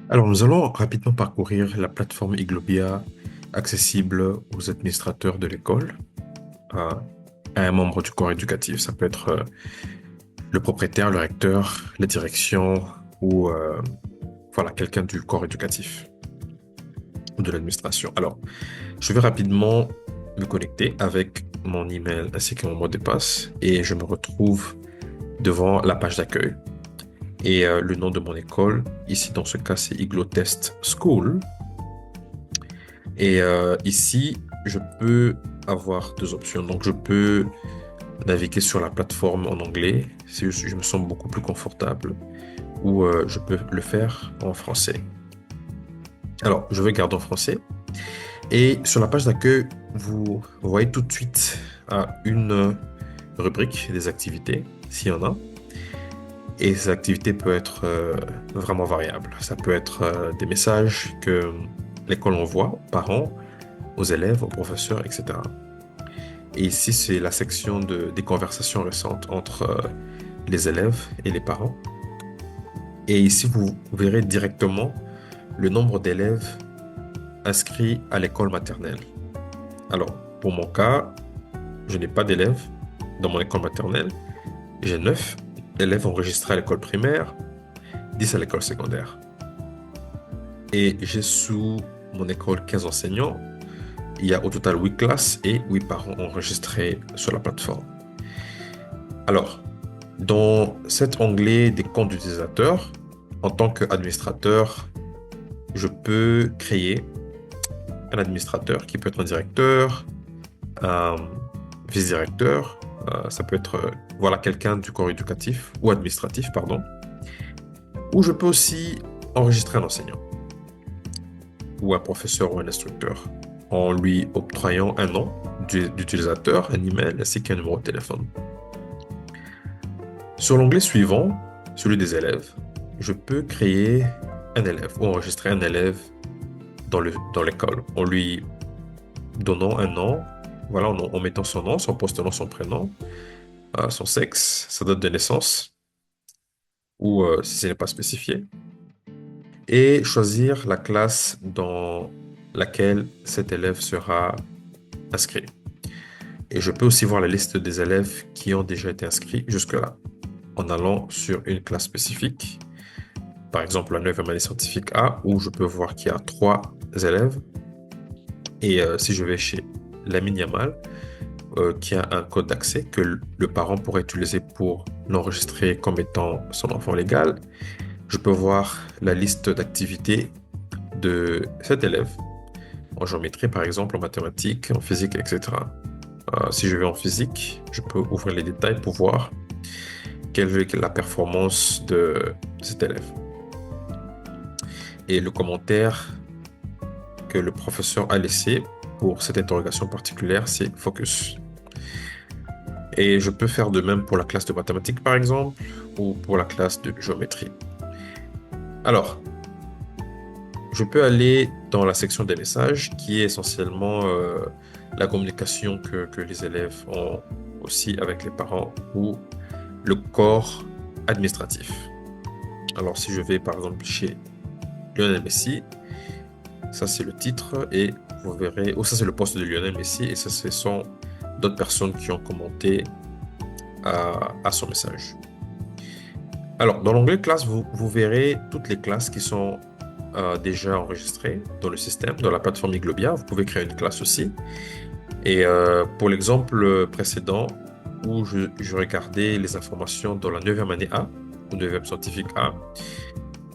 Alors, nous allons rapidement parcourir la plateforme Iglobia accessible aux administrateurs de l'école, à, à un membre du corps éducatif. Ça peut être le propriétaire, le recteur, la direction ou voilà, quelqu'un du corps éducatif ou de l'administration. Alors, je vais rapidement me connecter avec mon email ainsi que mon mot de passe et je me retrouve devant la page d'accueil. Et le nom de mon école, ici dans ce cas, c'est Iglo Test School. Et ici, je peux avoir deux options. Donc, je peux naviguer sur la plateforme en anglais si je me sens beaucoup plus confortable ou je peux le faire en français. Alors, je vais garder en français. Et sur la page d'accueil, vous voyez tout de suite une rubrique des activités, s'il y en a. Et ces activités peuvent être vraiment variables. Ça peut être des messages que l'école envoie aux parents, aux élèves, aux professeurs, etc. Et ici, c'est la section des conversations récentes entre les élèves et les parents. Et ici, vous verrez directement le nombre d'élèves inscrits à l'école maternelle. Alors, pour mon cas, je n'ai pas d'élèves dans mon école maternelle. J'ai 9 élèves enregistrés à l'école primaire, 10 à l'école secondaire. Et j'ai sous mon école 15 enseignants. Il y a au total 8 classes et 8 parents enregistrés sur la plateforme. Alors, dans cet onglet des comptes d'utilisateurs, en tant qu'administrateur, je peux créer un administrateur qui peut être un directeur, un vice-directeur, ça peut être voilà, quelqu'un du corps éducatif ou administratif, pardon. Ou je peux aussi enregistrer un enseignant ou un professeur ou un instructeur en lui octroyant un nom d'utilisateur, un email ainsi qu'un numéro de téléphone. Sur l'onglet suivant, celui des élèves, je peux créer un élève ou enregistrer un élève dans l'école en lui donnant un nom, voilà, en mettant son nom, son poste nom, son prénom, son sexe, sa date de naissance, ou si ce n'est pas spécifié, et choisir la classe dans laquelle cet élève sera inscrit. Et je peux aussi voir la liste des élèves qui ont déjà été inscrits jusque-là, en allant sur une classe spécifique, par exemple la 9e année scientifique A, où je peux voir qu'il y a 3 élèves. Et si je vais chez la Yamal, qui a un code d'accès que le parent pourrait utiliser pour l'enregistrer comme étant son enfant légal, je peux voir la liste d'activités de cet élève, en géométrie par exemple, en mathématiques, en physique, etc. Si je vais en physique, je peux ouvrir les détails pour voir quelle est la performance de cet élève. Et le commentaire que le professeur a laissé pour cette interrogation particulière, c'est focus. Et je peux faire de même pour la classe de mathématiques, par exemple, ou pour la classe de géométrie. Alors, je peux aller dans la section des messages, qui est essentiellement la communication que les élèves ont aussi avec les parents ou le corps administratif. Alors, si je vais, par exemple, chez Lionel Messi, ça c'est le titre, et vous verrez, ou ça c'est le poste de Lionel Messi, et ça ce sont d'autres personnes qui ont commenté à son message. Alors, dans l'onglet classe, vous verrez toutes les classes qui sont déjà enregistrées dans le système, dans la plateforme Iglobia. Vous pouvez créer une classe aussi. Et pour l'exemple précédent, où je regardais les informations dans la 9e année A, ou 9e scientifique A,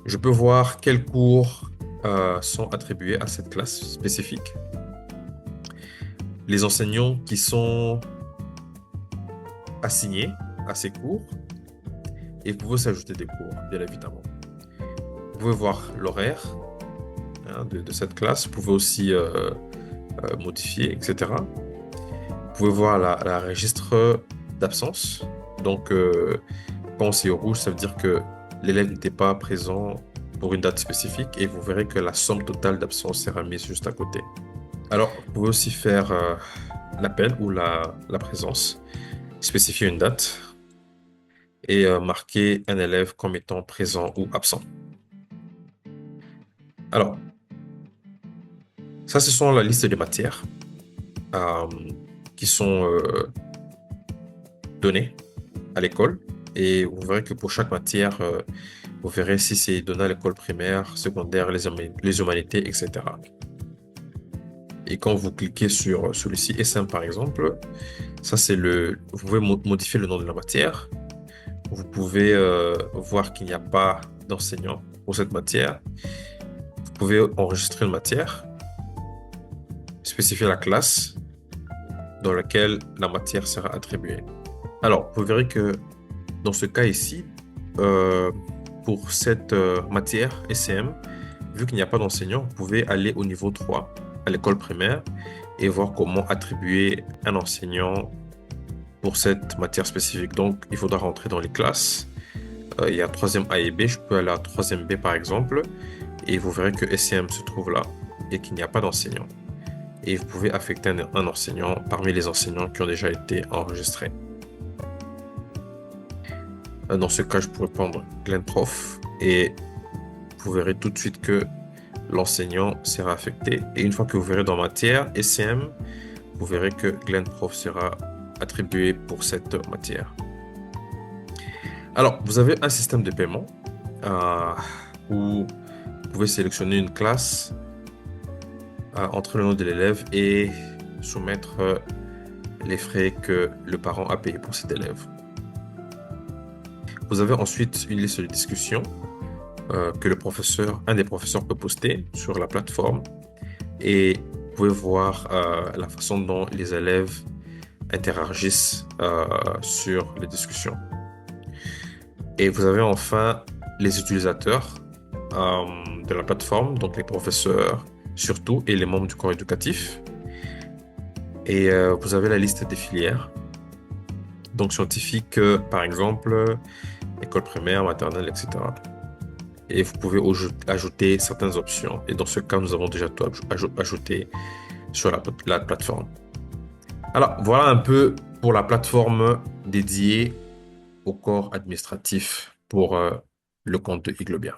je peux voir quels cours sont attribués à cette classe spécifique. Les enseignants qui sont assignés à ces cours, et vous pouvez s'ajouter des cours, bien évidemment. Vous pouvez voir l'horaire de cette classe, vous pouvez aussi modifier, etc. Vous pouvez voir la registre d'absence. Donc, quand c'est au rouge, ça veut dire que l'élève n'était pas présent pour une date spécifique et vous verrez que la somme totale d'absence sera mise juste à côté. Alors, vous pouvez aussi faire l'appel ou la présence, spécifier une date et marquer un élève comme étant présent ou absent. Alors, ça, ce sont la liste des matières euh, qui sont données à l'école. Et vous verrez que pour chaque matière, vous verrez si c'est donné à l'école primaire, secondaire, les humanités, etc. Et quand vous cliquez sur celui-ci, SM par exemple, ça c'est vous pouvez modifier le nom de la matière. Vous pouvez voir qu'il n'y a pas d'enseignant pour cette matière. Vous pouvez enregistrer une matière, spécifier la classe dans laquelle la matière sera attribuée. Alors, vous verrez que dans ce cas ici, euh, pour cette matière SCM, vu qu'il n'y a pas d'enseignant, vous pouvez aller au niveau 3 à l'école primaire et voir comment attribuer un enseignant pour cette matière spécifique. Donc, il faudra rentrer dans les classes. Il y a troisième A et B. Je peux aller à troisième B par exemple. Et vous verrez que SCM se trouve là et qu'il n'y a pas d'enseignant. Et vous pouvez affecter un enseignant parmi les enseignants qui ont déjà été enregistrés. Dans ce cas, je pourrais prendre Glenn Prof et vous verrez tout de suite que l'enseignant sera affecté. Et une fois que vous verrez dans matière, SCM, vous verrez que Glenn Prof sera attribué pour cette matière. Alors, vous avez un système de paiement où vous pouvez sélectionner une classe, entrer le nom de l'élève et soumettre les frais que le parent a payés pour cet élève. Vous avez ensuite une liste de discussion que un des professeurs peut poster sur la plateforme et vous pouvez voir la façon dont les élèves interagissent sur les discussions. Et vous avez enfin les utilisateurs de la plateforme, donc les professeurs surtout et les membres du corps éducatif. Et vous avez la liste des filières, donc scientifique par exemple, école primaire, maternelle, etc. Et vous pouvez ajouter certaines options. Et dans ce cas, nous avons déjà tout ajouté sur la plateforme. Alors, voilà un peu pour la plateforme dédiée au corps administratif pour le compte de Iglobia.